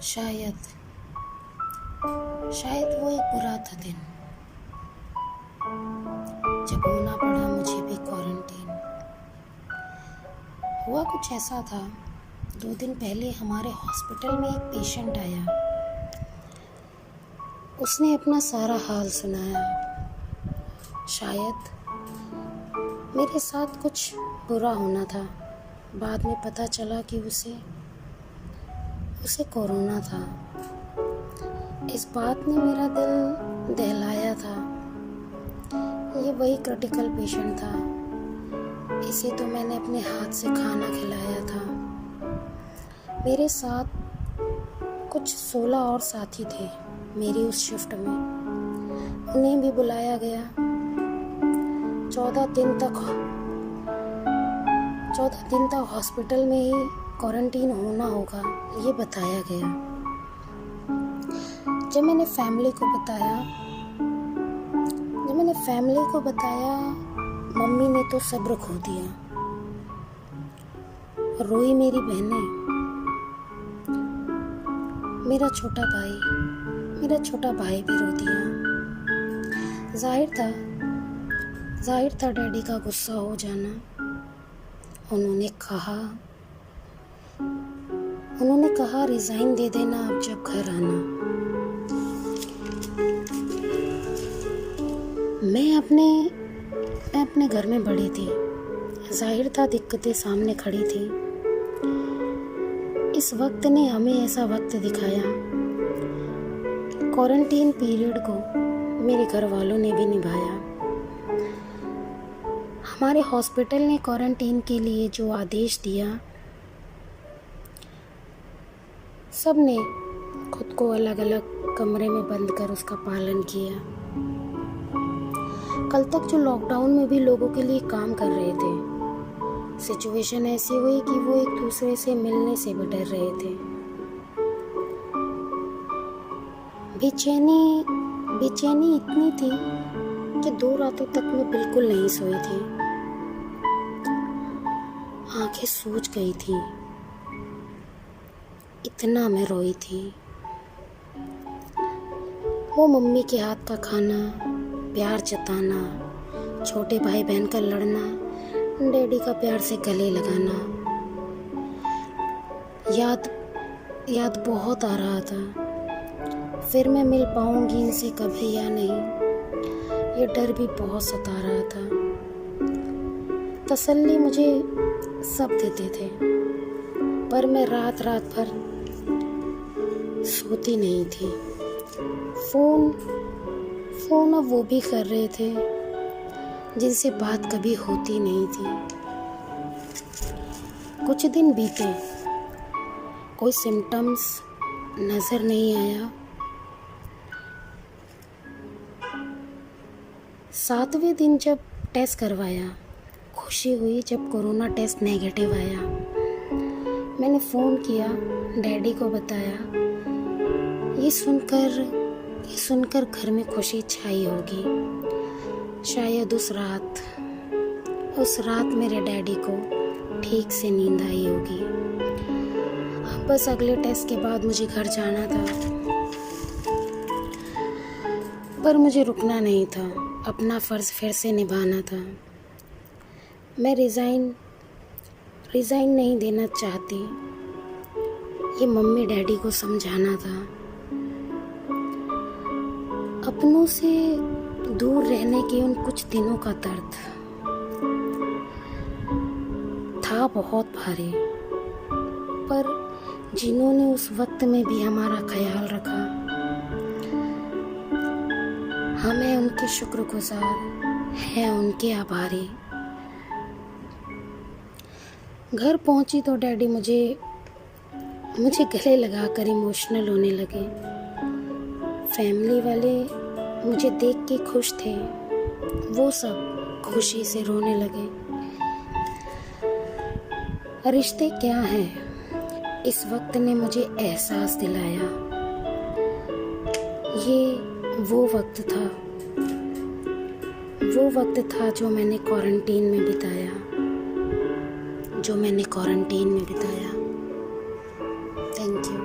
शायद शायद वो एक बुरा था दिन जब होना पड़ा मुझे भी क्वारंटीन। हुआ कुछ ऐसा था, 2 दिन पहले हमारे हॉस्पिटल में एक पेशेंट आया। उसने अपना सारा हाल सुनाया। शायद मेरे साथ कुछ बुरा होना था। बाद में पता चला कि उसे कोरोना था। इस बात ने मेरा दिल दहलाया था। ये वही क्रिटिकल पेशेंट था। इसे तो मैंने अपने हाथ से खाना खिलाया था। मेरे साथ कुछ 16 और साथी थे मेरी उस शिफ्ट में। उन्हें भी बुलाया गया। 14 दिन तक हॉस्पिटल में ही क्वारंटीन होना होगा, ये बताया गया। जब मैंने फैमिली को बताया, मम्मी ने तो सब्र खो दिया। रोई मेरी बहनें। मेरा छोटा भाई भी रो दिया। जाहिर था डैडी का गुस्सा हो जाना। उन्होंने कहा रिजाइन दे देना अब जब घर आना। मैं अपने घर में बड़ी थी। जाहिर था दिक्कतें सामने खड़ी थी। इस वक्त ने हमें ऐसा वक्त दिखाया। क्वारंटीन पीरियड को मेरे घर वालों ने भी निभाया। हमारे हॉस्पिटल ने क्वारंटीन के लिए जो आदेश दिया, सब ने खुद को अलग अलग कमरे में बंद कर उसका पालन किया। कल तक जो लॉकडाउन में भी लोगों के लिए काम कर रहे थे, सिचुएशन ऐसी हुई कि वो एक दूसरे से मिलने से भी डर रहे थे। बेचैनी इतनी थी कि 2 रातों तक मैं बिल्कुल नहीं सोई थी। आंखें सूज गई थी, इतना मैं रोई थी। वो मम्मी के हाथ का खाना, प्यार जताना, छोटे भाई बहन का लड़ना, डैडी का प्यार से गले लगाना, याद बहुत आ रहा था। फिर मैं मिल पाऊंगी इनसे कभी या नहीं, ये डर भी बहुत सता रहा था। तसल्ली मुझे सब देते थे, पर मैं रात भर सोती नहीं थी। फोन अब वो भी कर रहे थे जिनसे बात कभी होती नहीं थी। कुछ दिन बीते, कोई सिम्टम्स नजर नहीं आया। 7वें दिन जब टेस्ट करवाया, खुशी हुई जब कोरोना टेस्ट नेगेटिव आया। मैंने फ़ोन किया, डैडी को बताया। ये सुनकर घर में खुशी छाई होगी। शायद उस रात मेरे डैडी को ठीक से नींद आई होगी। अब बस अगले टेस्ट के बाद मुझे घर जाना था, पर मुझे रुकना नहीं था। अपना फ़र्ज़ फिर से निभाना था। मैं रिज़ाइन नहीं देना चाहती, ये मम्मी डैडी को समझाना था। अपनों से दूर रहने के उन कुछ दिनों का दर्द था बहुत भारी, पर जिन्होंने उस वक्त में भी हमारा ख्याल रखा, हमें उनके शुक्रगुजार हैं, उनके आभारी। घर पहुंची तो डैडी मुझे गले लगाकर इमोशनल होने लगे। फैमिली वाले मुझे देख के खुश थे, वो सब खुशी से रोने लगे। रिश्ते क्या हैं, इस वक्त ने मुझे एहसास दिलाया। ये वो वक्त था जो मैंने क्वारंटीन में बिताया। Thank you.